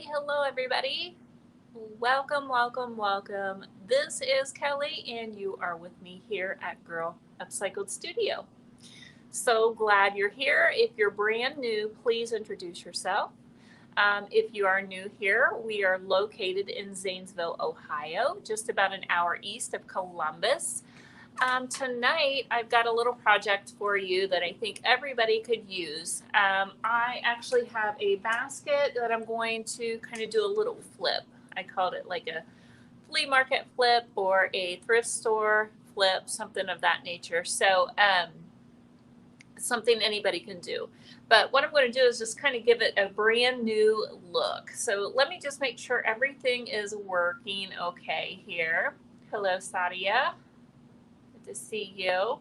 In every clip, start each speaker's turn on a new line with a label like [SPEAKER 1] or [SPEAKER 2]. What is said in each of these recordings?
[SPEAKER 1] Hello everybody. Welcome, welcome, welcome. This is Kelly, and you are with me here at Girl Upcycled Studio. So glad you're here. If you're brand new, please introduce yourself. If you are new here, we are located in Zanesville, Ohio, just about an hour east of Columbus. Tonight, I've got a little project for you that I think everybody could use. I actually have a basket that I'm going to kind of do a little flip. I called it like a flea market flip or a thrift store flip, something of that nature. So, something anybody can do. But what I'm going to do is just kind of give it a brand new look. So let me just make sure everything is working okay here. Hello, Sadia. Good to see you.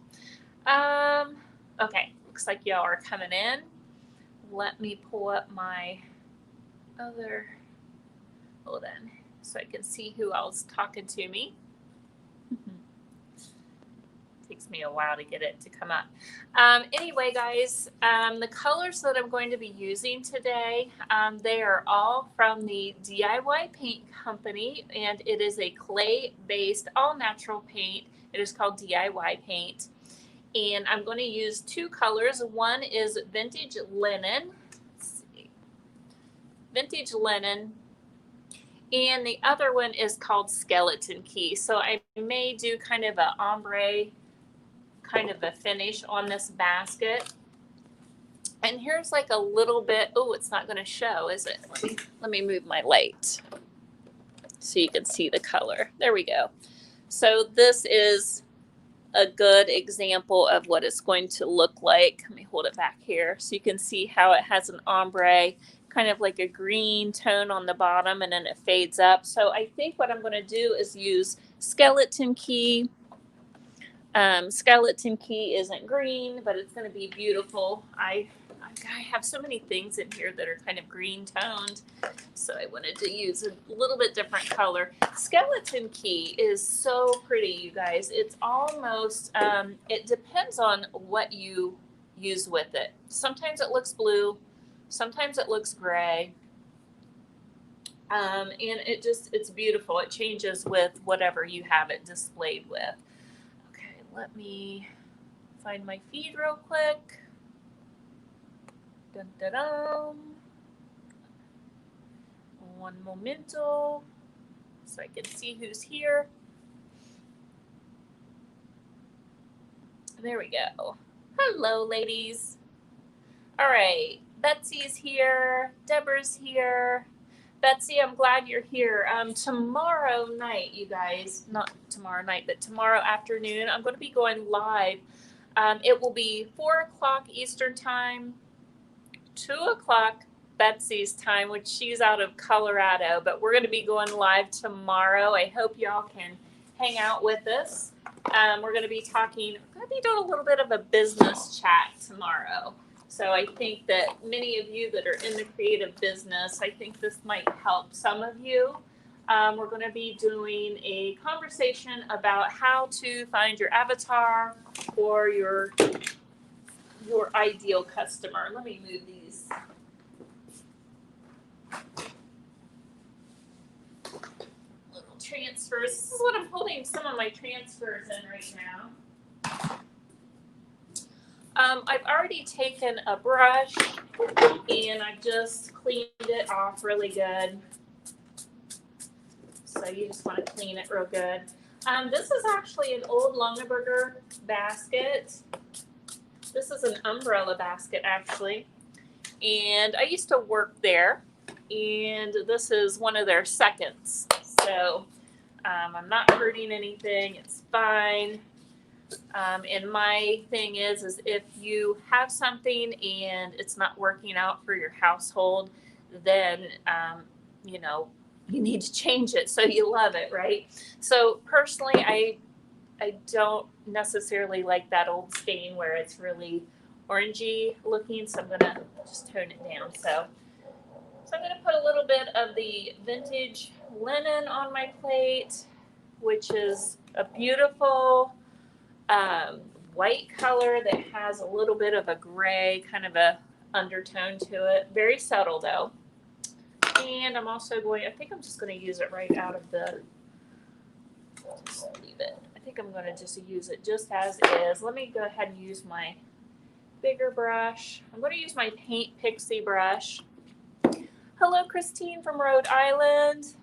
[SPEAKER 1] Okay, looks like y'all are coming in. Let me pull up my other, hold on, so I can see who else talking to me. Takes me a while to get it to come up. Anyway, guys, the colors that I'm going to be using today, they are all from the DIY Paint Company, and it is a clay-based, all-natural paint. It is called DIY Paint, and I'm going to use two colors. One is Vintage Linen. Let's see. Vintage Linen. And the other one is called Skeleton Key. So I may do kind of an ombre kind of a finish on this basket. And here's like a little bit, oh, it's not going to show, is it? Let me move my light so you can see the color. There we go. So this is a good example of what it's going to look like. Let me hold it back here so you can see how it has an ombre, kind of like a green tone on the bottom, and then it fades up. So I think what I'm going to do is use Skeleton Key. Skeleton Key isn't green, but it's going to be beautiful. I have so many things in here that are kind of green toned, so I wanted to use a little bit different color. Skeleton Key is so pretty, you guys. It's almost, it depends on what you use with it. Sometimes it looks blue, sometimes it looks gray, and it's beautiful. It changes with whatever you have it displayed with. Let me find my feed real quick. Dun, dun, dun. One momento, so I can see who's here. There we go. Hello, ladies. All right, Betsy's here. Deborah's here. Betsy, I'm glad you're here. Tomorrow night, you guys, not tomorrow night, but tomorrow afternoon, I'm going to be going live. It will be 4 o'clock Eastern time, 2 o'clock Betsy's time, which she's out of Colorado, but we're going to be going live tomorrow. I hope y'all can hang out with us. We're going to be doing a little bit of a business chat tomorrow. So I think that many of you that are in the creative business, I think this might help some of you. We're going to be doing a conversation about how to find your avatar or your ideal customer. Let me move these. Little transfers. This is what I'm holding some of my transfers in right now. I've already taken a brush and I've just cleaned it off really good. So you just want to clean it real good. This is actually an old Lungeberger basket. This is an umbrella basket actually. And I used to work there. And this is one of their seconds. So I'm not hurting anything. It's fine. And my thing is if you have something and it's not working out for your household, then, you need to change it so you love it, right? So personally, I don't necessarily like that old stain where it's really orangey looking, so I'm going to just tone it down. So I'm going to put a little bit of the Vintage Linen on my plate, which is a beautiful white color that has a little bit of a gray kind of a undertone to it. Very subtle though. And I'm also going, I think I'm just going to use it right out of the, just leave it. I think I'm going to just use it just as is. Let me go ahead and use my bigger brush. I'm going to use my Paint Pixie brush. Hello, Christine from Rhode Island.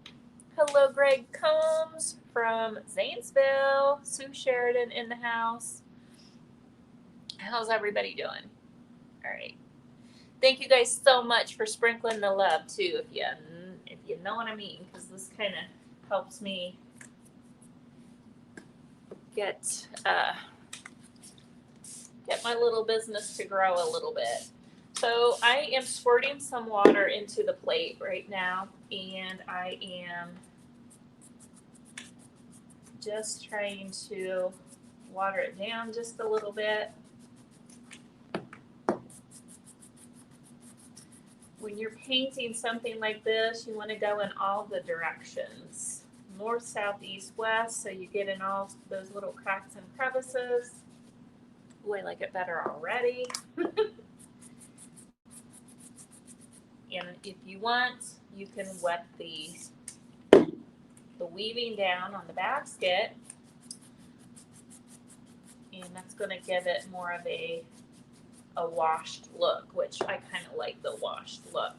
[SPEAKER 1] Hello, Greg Combs from Zanesville. Sue Sheridan in the house. How's everybody doing? All right. Thank you guys so much for sprinkling the love too, if you know what I mean, because this kind of helps me get my little business to grow a little bit. So I am squirting some water into the plate right now, and I am just trying to water it down just a little bit. When you're painting something like this, you want to go in all the directions. North, south, east, west, so you get in all those little cracks and crevices. Ooh, I like it better already. And if you want, you can wet the weaving down on the basket, and that's going to give it more of a washed look, which I kind of like the washed look.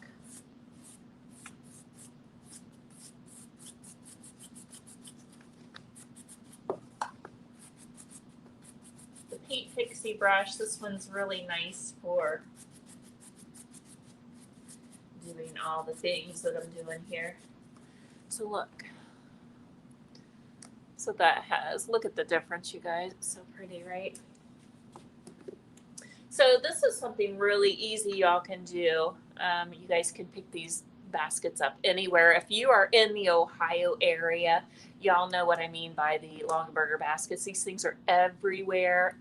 [SPEAKER 1] The Paint Pixie brush, this one's really nice for doing all the things that I'm doing here. So look. So that has, look at the difference, you guys. It's so pretty, right? So this is something really easy y'all can do. You guys can pick these baskets up anywhere. If you are in the Ohio area, y'all know what I mean by the Longaberger baskets. These things are everywhere.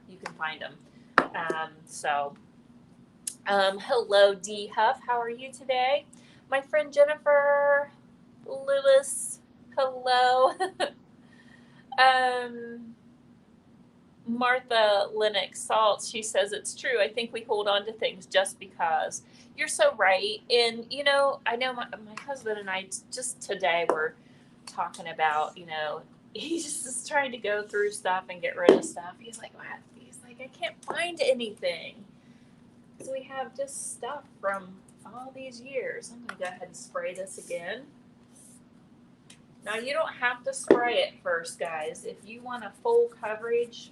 [SPEAKER 1] You can find them. Hello, D Huff. How are you today? My friend Jennifer Lewis. Hello. Martha Lennox Salts, she says it's true. I think we hold on to things just because. You're so right. And, you know, I know my husband and I just today were talking about, you know, he's just trying to go through stuff and get rid of stuff. He's like, what? He's like, I can't find anything. So we have just stuff from all these years. I'm going to go ahead and spray this again. Now, you don't have to spray it first, guys. If you want a full coverage,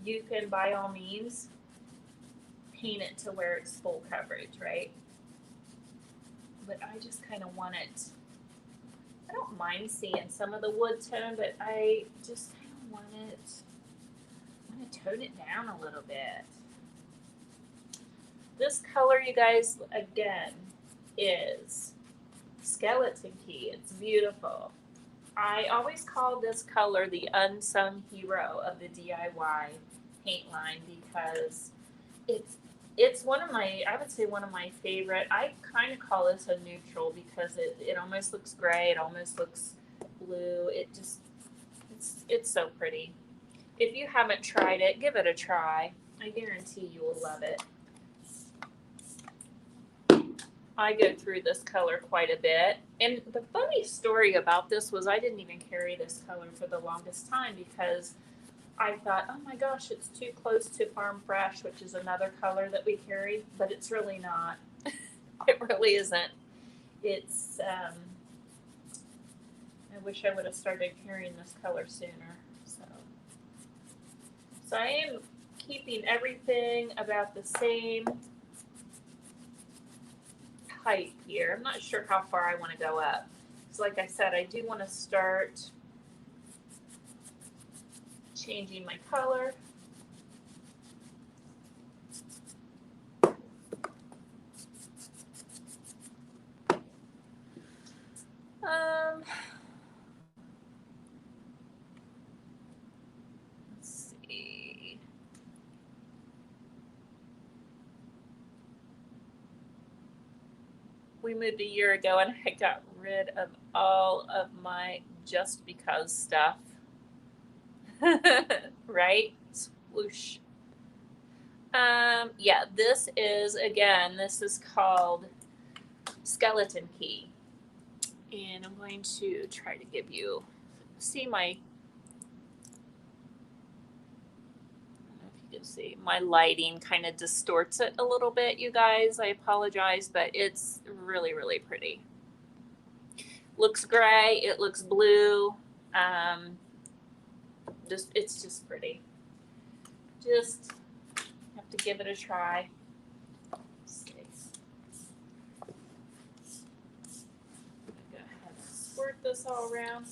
[SPEAKER 1] you can, by all means, paint it to where it's full coverage, right? But I just kind of want it, I don't mind seeing some of the wood tone, but I just kind of want to tone it down a little bit. This color, you guys, again, is Skeleton Key. It's beautiful. I always call this color the unsung hero of the DIY paint line because it's one of my, I would say one of my favorite. I kind of call this a neutral because it almost looks gray. It almost looks blue. It's so pretty. If you haven't tried it, give it a try. I guarantee you will love it. I go through this color quite a bit. And the funny story about this was I didn't even carry this color for the longest time because I thought, oh my gosh, it's too close to Farm Fresh, which is another color that we carry, but it's really not. It really isn't. It's, I wish I would have started carrying this color sooner. So I am keeping everything about the same height here. I'm not sure how far I want to go up. So like I said, I do want to start changing my color. Let's see. We moved a year ago and I got rid of all of my just because stuff. Right? Swoosh. Yeah, this is, again, this is called skeleton key. And I'm going to try to give you, see my, I don't know if you can see, my lighting kind of distorts it a little bit, you guys. I apologize, but it's really, really pretty. Looks gray, it looks blue. It's just pretty. Just have to give it a try. Squirt this all around.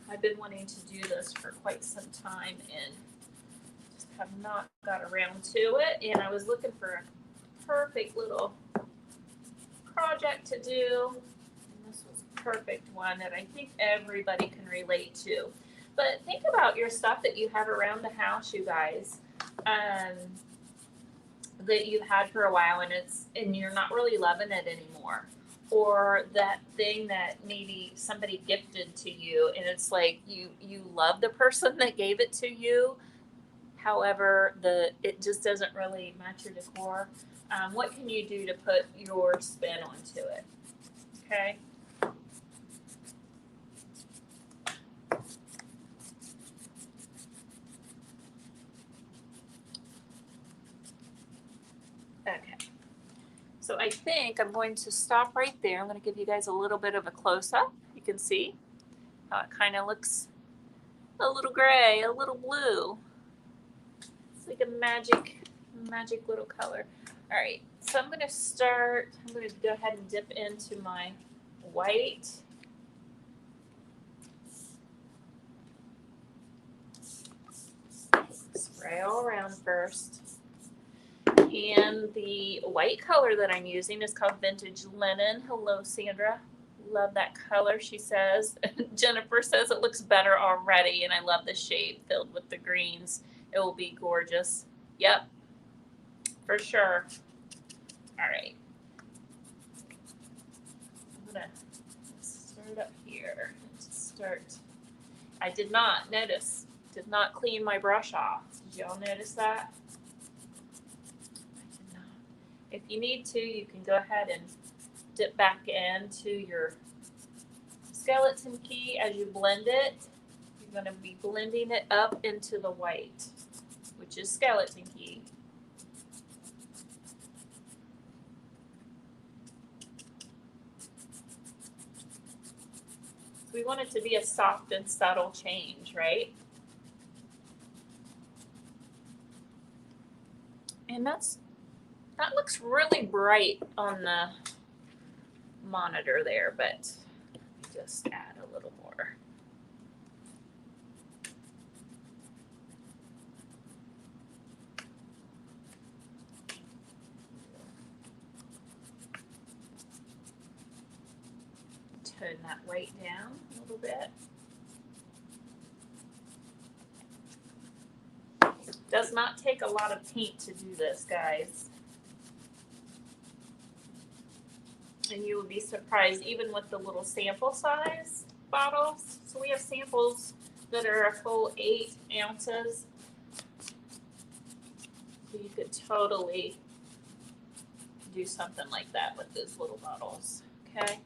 [SPEAKER 1] I've been wanting to do this for quite some time and just have not got around to it. And I was looking for a perfect little project to do. And this was a perfect one that I think everybody can relate to. But think about your stuff that you have around the house, you guys, that you've had for a while and you're not really loving it anymore. Or that thing that maybe somebody gifted to you and it's like you love the person that gave it to you. However, it just doesn't really match your decor. What can you do to put your spin onto it? Okay. Okay. So I think I'm going to stop right there. I'm going to give you guys a little bit of a close-up. You can see how it kind of looks a little gray, a little blue. It's like a magic little color. All right, so I'm going to go ahead and dip into my white. Spray all around first. And the white color that I'm using is called Vintage Linen. Hello, Sandra. Love that color, she says. Jennifer says it looks better already, and I love the shade filled with the greens. It will be gorgeous. Yep, for sure. All right. I'm going to start up here. I did not clean my brush off. Did y'all notice that? If you need to, you can go ahead and dip back into your skeleton key as you blend it. You're going to be blending it up into the white, which is skeleton key. We want it to be a soft and subtle change, right? And that looks really bright on the monitor there, but just add a little more. Tone that white down a little bit. Does not take a lot of paint to do this, guys. And you will be surprised, even with the little sample size bottles. So we have samples that are a full 8 ounces. So you could totally do something like that with those little bottles, okay?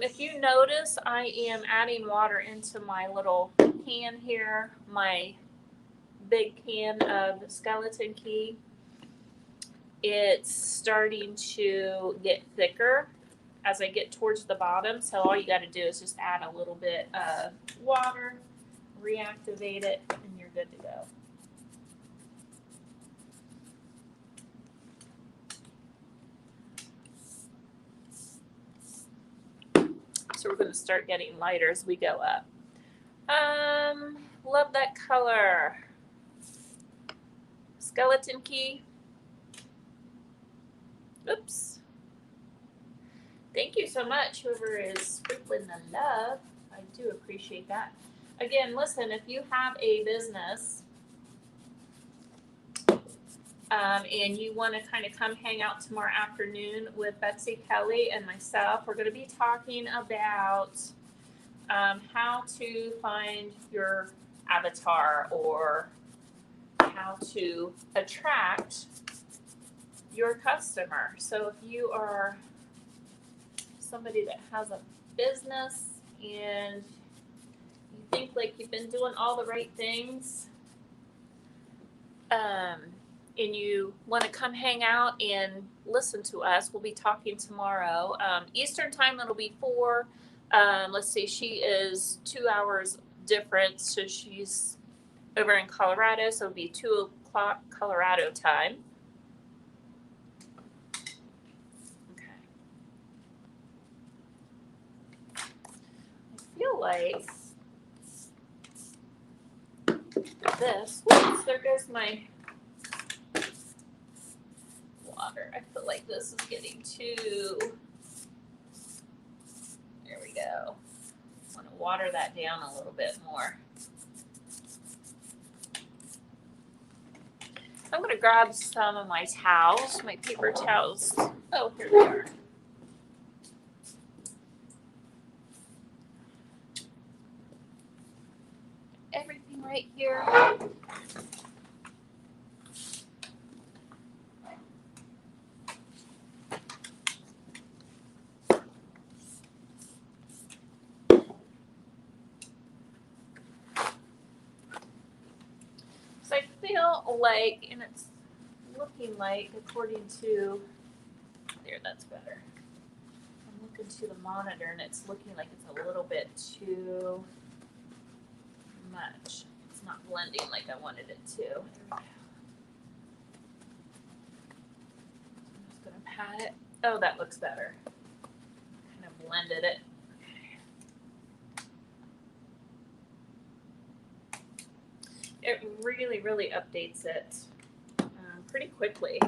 [SPEAKER 1] If you notice, I am adding water into my little can here, my big can of skeleton key. It's starting to get thicker as I get towards the bottom, so all you got to do is just add a little bit of water, reactivate it, and you're good to go. So we're going to start getting lighter as we go up. Love that color. Skeleton key. Oops. Thank you so much, whoever is sprinkling the love. I do appreciate that. Again, listen, if you have a business and you want to kind of come hang out tomorrow afternoon with Betsy Kelly and myself, we're going to be talking about how to find your avatar, or how to attract your customer. So if you are somebody that has a business and you think like you've been doing all the right things, and you want to come hang out and listen to us, we'll be talking tomorrow. Eastern time, it'll be 4. Let's see, she is 2 hours difference, so she's over in Colorado, so it'll be 2 o'clock Colorado time. Okay. I feel like this, whoops, there goes my water. I feel like this is getting too, there we go. I want to water that down a little bit more. I'm going to grab some of my towels, my paper towels. Oh, here they are. Everything right here. So I feel like, and it's looking like, according to, there, that's better. I'm looking to the monitor and it's looking like it's a little bit too much. It's not blending like I wanted it to. There we go. I'm just gonna pat it. Oh, that looks better. Kind of blended it. It really, really updates it pretty quickly.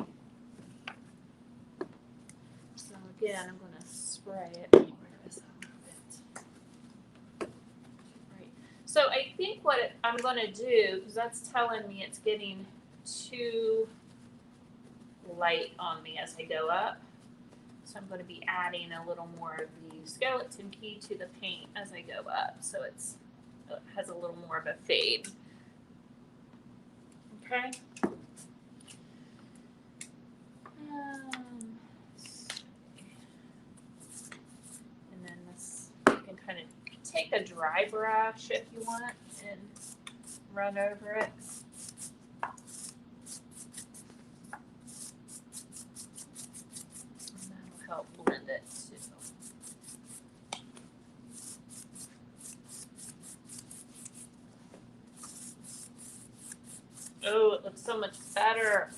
[SPEAKER 1] So again, I'm going to spray it. Where is it? Right. So I think what I'm going to do, because that's telling me it's getting too light on me as I go up, so I'm going to be adding a little more of the skeleton key to the paint as I go up, so it has a little more of a fade. Okay. And then this, you can kind of take a dry brush if you want and run over it. And that'll help blend it too. Oh, it looks so much better.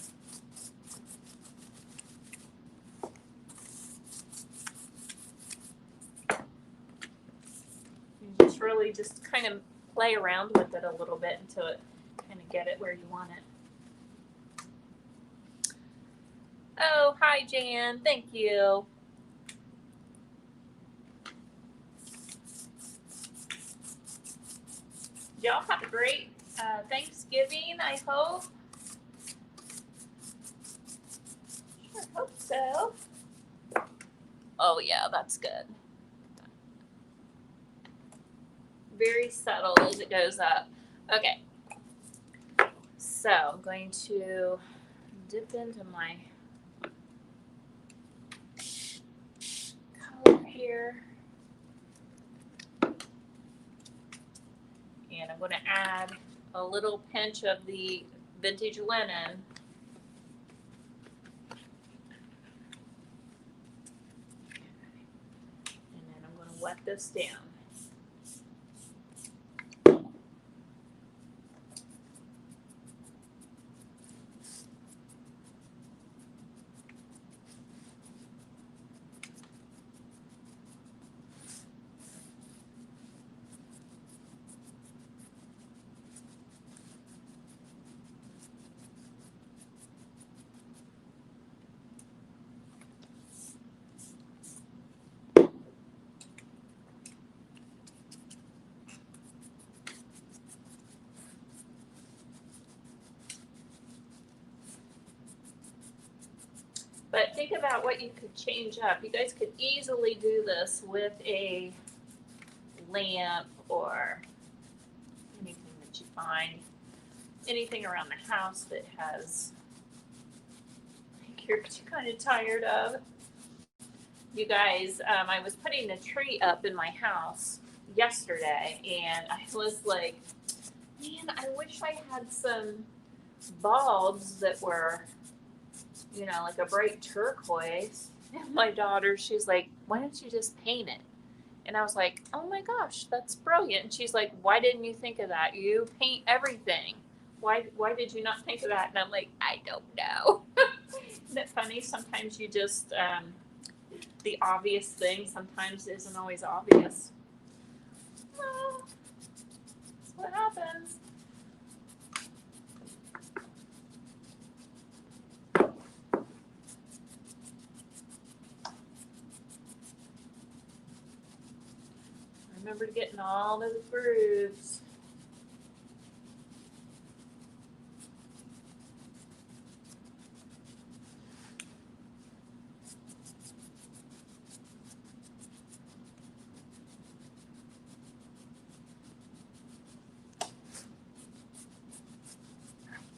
[SPEAKER 1] You just really just kind of play around with it a little bit until it kind of get it where you want it. Oh, hi, Jan. Thank you. Y'all have a great Thanksgiving, I hope. Sure hope so. Oh, yeah, that's good. Very subtle as it goes up. Okay. So I'm going to dip into my color here. And I'm going to add a little pinch of the vintage linen. And then I'm going to wet this down. But think about what you could change up. You guys could easily do this with a lamp or anything that you find, anything around the house that has, like, you're kind of tired of. You guys, I was putting the tree up in my house yesterday, and I was like, man, I wish I had some bulbs that were, you know, like a bright turquoise. And my daughter, she's like, why don't you just paint it? And I was like, oh my gosh, that's brilliant. And she's like, why didn't you think of that? You paint everything. Why did you not think of that? And I'm like, I don't know. Isn't it funny? Sometimes you just, the obvious thing sometimes isn't always obvious. Well, that's what happens. Remember to get in all those grooves.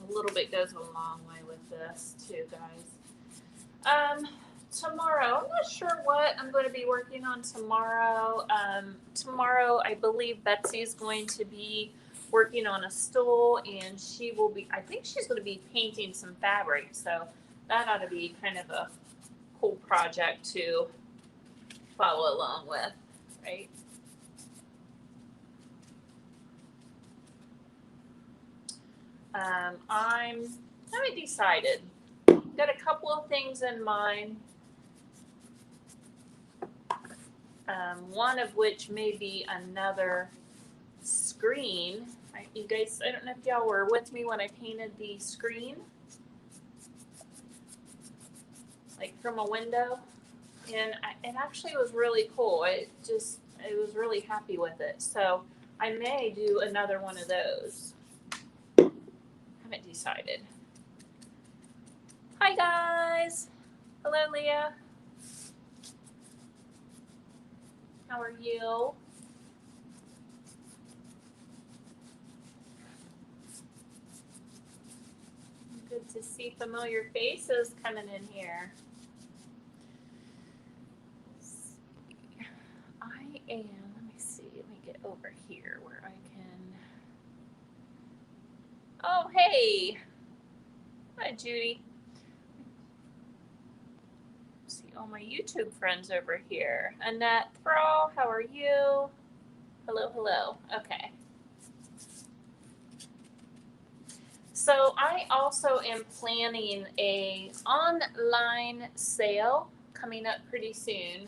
[SPEAKER 1] A little bit goes a long way with this too, guys. Tomorrow, I'm not sure what I'm going to be working on tomorrow. Tomorrow, I believe Betsy's going to be working on a stool, and she will be, I think she's going to be painting some fabric, so that ought to be kind of a cool project to follow along with, right? I haven't decided. Got a couple of things in mind. One of which may be another screen. You guys, I don't know if y'all were with me when I painted the screen, like from a window, and it actually was really cool. I was really happy with it. So I may do another one of those. Haven't decided. Hi guys. Hello, Leah. How are you? Good to see familiar faces coming in here. I am, let me see, let me get over here where I can. Oh, hey. Hi, Judy. See all my YouTube friends over here. Annette Thrall, how are you? Hello, hello. Okay. So I also am planning a online sale coming up pretty soon.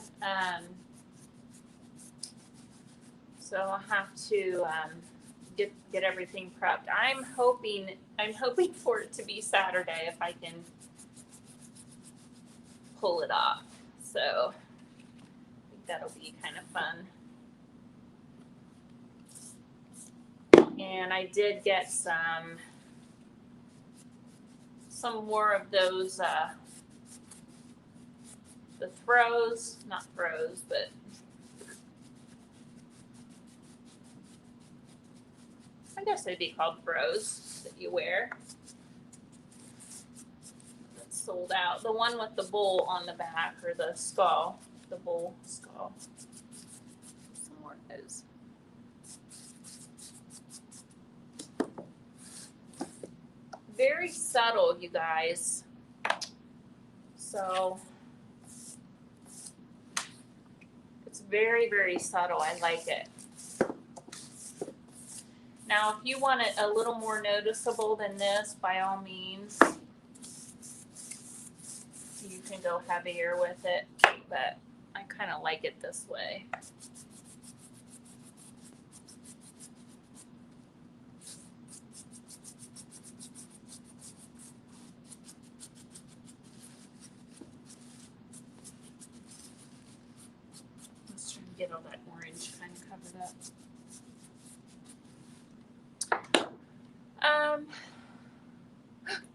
[SPEAKER 1] So I'll have to get everything prepped. I'm hoping for it to be Saturday if I can pull it off. So I think that'll be kind of fun. And I did get some more of those the throws, not throws, but I guess they'd be called throws that you wear. That's sold out. The one with the bull on the back, or the skull, the bull skull. Some more of those. Very subtle, you guys. So it's very, very subtle. I like it. Now, if you want it a little more noticeable than this, by all means, you can go heavier with it, but I kind of like it this way. Let's try and get all that orange kind of covered up.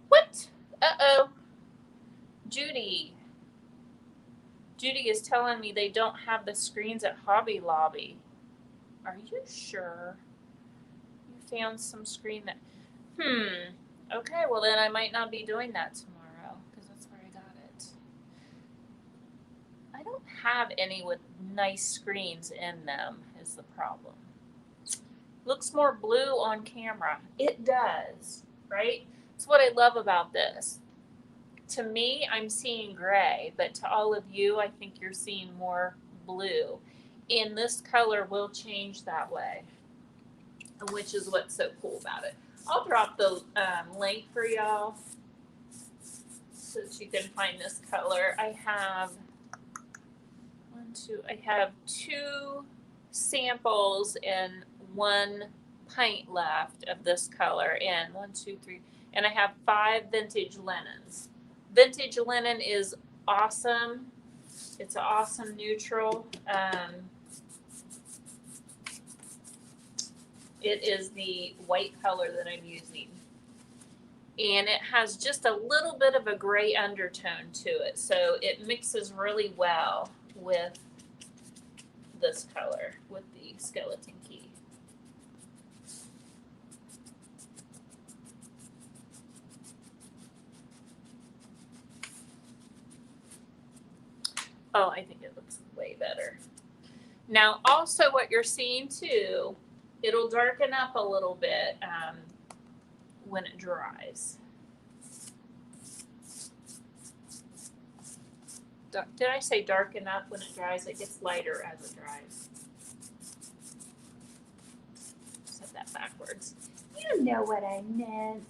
[SPEAKER 1] What? Uh-oh. Judy, Judy is telling me they don't have the screens at Hobby Lobby. Are you sure? You found some screen that... Okay, well then I might not be doing that tomorrow because that's where I got it. I don't have any with nice screens in them is the problem. Looks more blue on camera. It does, right? That's what I love about this. To me, I'm seeing gray, but to all of you, I think you're seeing more blue. And this color will change that way, which is what's so cool about it. I'll drop the link for y'all so that you can find this color. I have I have 2 samples and 1 pint left of this color, and 1, 2, 3, and I have 5 vintage linens. Vintage linen is awesome. It's an awesome neutral. It is the white color that I'm using. And it has just a little bit of a gray undertone to it. So it mixes really well with this color, with the skeleton key. Oh, I think it looks way better. Now, also what you're seeing too, it'll darken up a little bit when it dries. Did I say darken up when it dries? It gets lighter as it dries. Said that backwards. You know what I meant.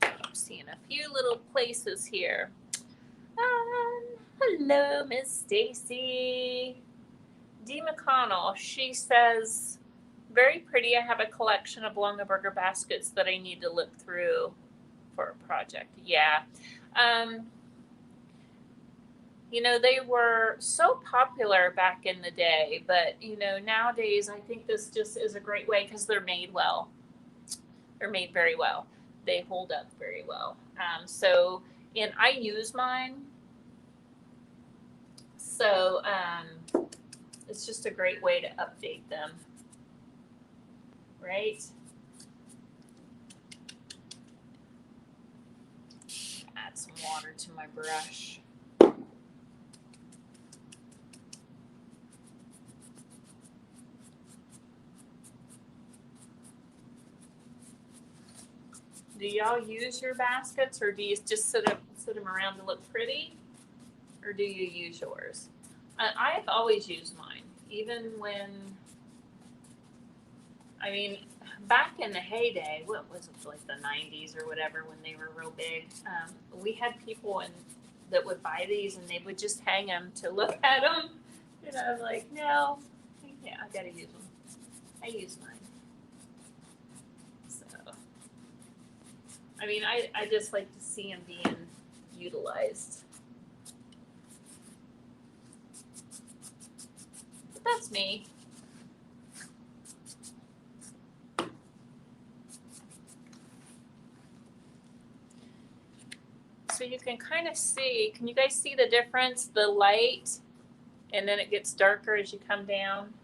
[SPEAKER 1] I'm seeing a few little places here. Hello, Miss Stacy. D. McConnell, she says, very pretty. I have a collection of Longaberger baskets that I need to look through for a project. Yeah. You know, they were so popular back in the day, but, you know, nowadays I think this just is a great way because they're made well. They're made very well. They hold up very well. And I use mine. So it's just a great way to update them. Right? Add some water to my brush. Do y'all use your baskets, or do you just sit them around to look pretty, or do you use yours? I've always used mine, even when, I mean, back in the heyday, what was it, like the 90s or whatever, when they were real big, we had people that would buy these and they would just hang them to look at them. And I was like, no, yeah, I gotta use them. I use mine. So, I mean, I just like to see them being utilized. But that's me. So you can kind of see, can you guys see the difference? The light, and then it gets darker as you come down.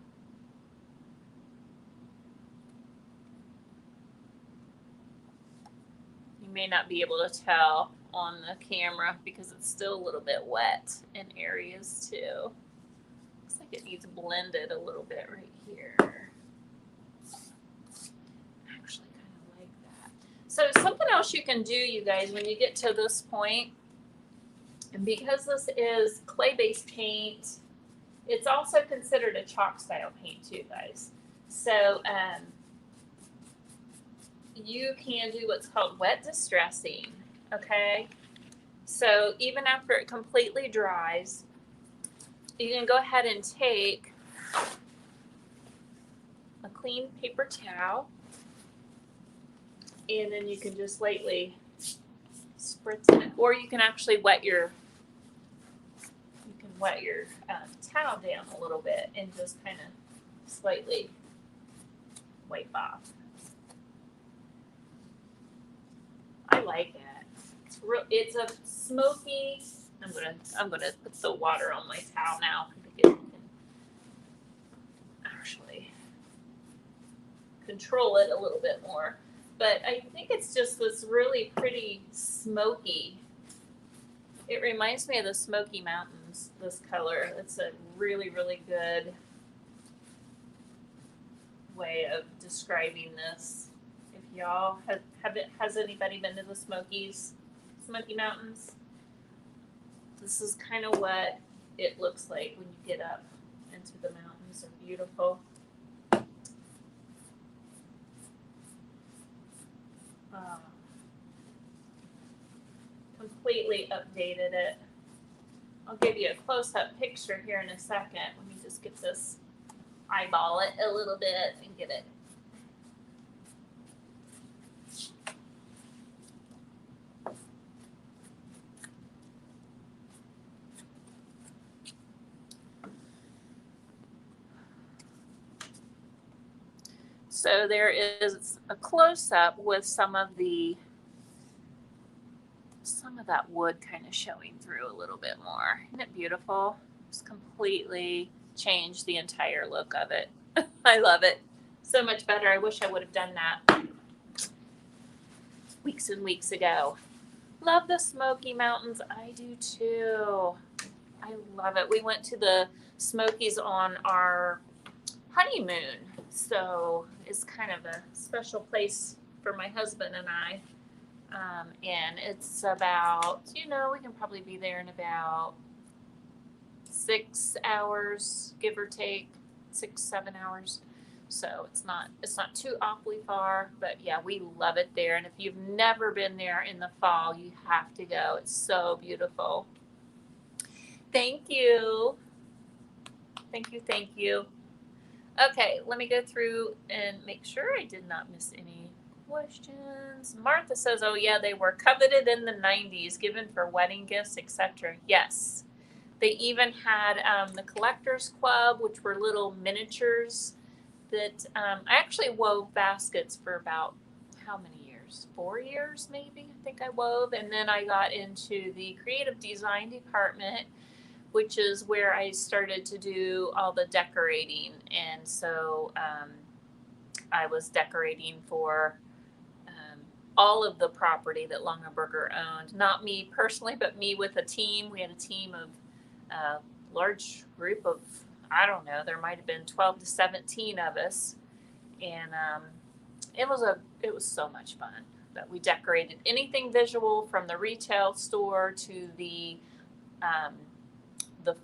[SPEAKER 1] You may not be able to tell on the camera because it's still a little bit wet in areas too. Looks like it needs blended a little bit right here. Actually kind of like that. So something else you can do, you guys, when you get to this point, and because this is clay-based paint, it's also considered a chalk style paint too, guys. So you can do what's called wet distressing, okay? So even after it completely dries, you can go ahead and take a clean paper towel, and then you can just lightly spritz it, or you can actually wet your towel down a little bit and just kind of slightly wipe off. I like it. It's a smoky. I'm gonna put the water on my towel now. I can actually control it a little bit more. But I think it's just this really pretty smoky. It reminds me of the Smoky Mountains, this color. It's a really, really good way of describing this. If y'all has anybody been to the Smoky Mountains? This is kind of what it looks like when you get up into the mountains. They're beautiful. Completely updated it. I'll give you a close-up picture here in a second. Let me just get this, eyeball it a little bit and get it. So there is a close-up with some of that wood kind of showing through a little bit more. Isn't it beautiful? Just completely changed the entire look of it. I love it so much better. I wish I would have done that weeks and weeks ago. Love the Smoky Mountains. I do too. I love it. We went to the Smokies on our honeymoon, so it's kind of a special place for my husband and I. And it's about, we can probably be there in about 6 hours, give or take, 6-7 hours. So it's not too awfully far, but yeah, we love it there. And if you've never been there in the fall, you have to go. It's so beautiful. Thank you. Thank you. Okay, let me go through and make sure I did not miss any questions. Martha says, oh yeah, they were coveted in the 90s, given for wedding gifts, etc. Yes. They even had the Collectors Club, which were little miniatures that I actually wove baskets for about how many years? 4 years maybe, I think I wove. And then I got into the creative design department, which is where I started to do all the decorating. And so I was decorating for all of the property that Longaberger owned. Not me personally, but me with a team. We had a team of a large group of, I don't know, there might have been 12 to 17 of us. And it was so much fun. But we decorated anything visual from the retail store to the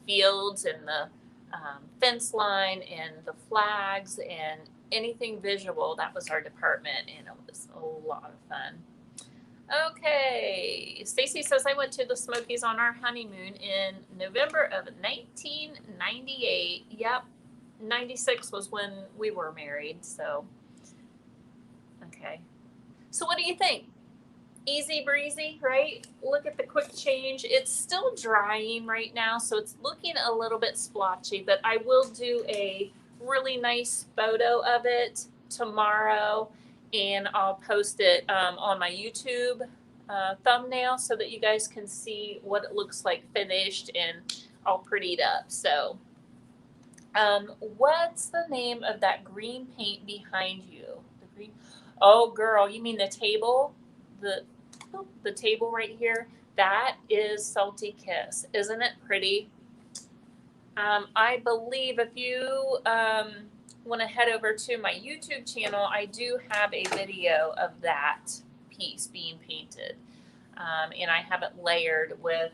[SPEAKER 1] fields and the fence line and the flags and anything visual. That was our department, and it was a lot of fun. Okay, Stacy says, I went to the Smokies on our honeymoon in November of 1998. Yep, 96 was when we were married, so. Okay. So what do you think? Easy breezy, right? Look at the quick change. It's still drying right now, so it's looking a little bit splotchy, but I will do a really nice photo of it tomorrow, and I'll post it on my YouTube thumbnail so that you guys can see what it looks like finished and all prettied up. So what's the name of that green paint behind you? The green. Oh girl, you mean the table? The table right here? That is Salty Kiss. Isn't it pretty? I believe if you want to head over to my YouTube channel, I do have a video of that piece being painted. And I have it layered with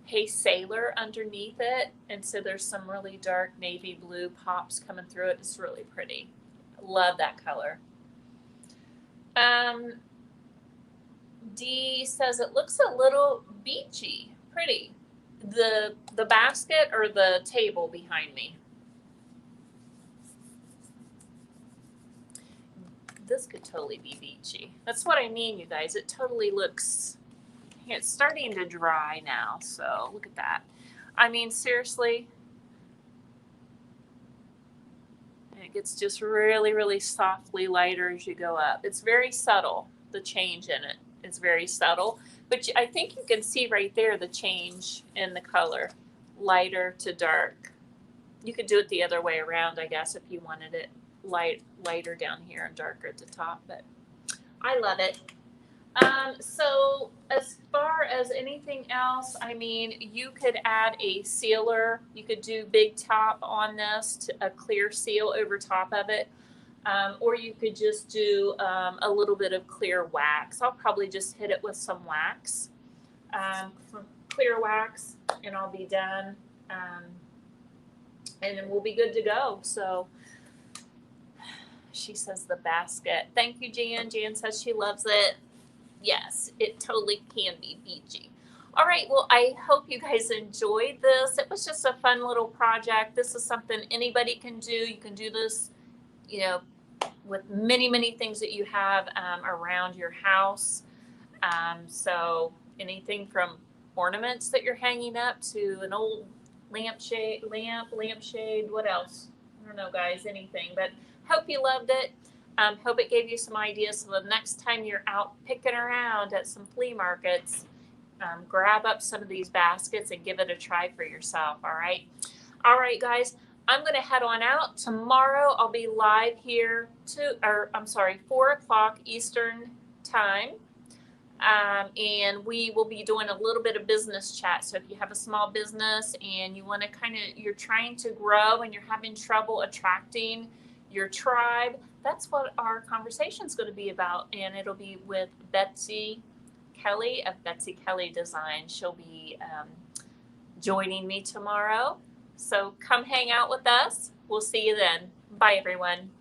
[SPEAKER 1] Hey Sailor underneath it. And so there's some really dark navy blue pops coming through it. It's really pretty. Love that color. Dee says it looks a little beachy. Pretty. The basket or the table behind me? This could totally be beachy. That's what I mean, you guys. It totally looks, it's starting to dry now, so look at that. I mean, seriously, it gets just really, really softly lighter as you go up. It's very subtle, the change in it. It's very subtle. But I think you can see right there the change in the color, lighter to dark. You could do it the other way around, I guess, if you wanted it lighter down here and darker at the top. But I love it. So as far as anything else, I mean, you could add a sealer. You could do big top on this, a clear seal over top of it. Or you could just do a little bit of clear wax. I'll probably just hit it with some wax, some clear wax, and I'll be done. And then we'll be good to go. So she says the basket. Thank you, Jan. Jan says she loves it. Yes, it totally can be beachy. All right, well, I hope you guys enjoyed this. It was just a fun little project. This is something anybody can do. You can do this, you know, with many, many things that you have around your house. So anything from ornaments that you're hanging up to an old lampshade, what else? I don't know, guys, anything. But hope you loved it. Hope it gave you some ideas so the next time you're out picking around at some flea markets, grab up some of these baskets and give it a try for yourself, all right? All right, guys, I'm going to head on out. Tomorrow I'll be live here 4 o'clock Eastern time. And we will be doing a little bit of business chat. So if you have a small business and you want to you're trying to grow and you're having trouble attracting your tribe, that's what our conversation is going to be about. And it'll be with Betsy Kelly of Betsy Kelly Design. She'll be joining me tomorrow. So come hang out with us. We'll see you then. Bye, everyone.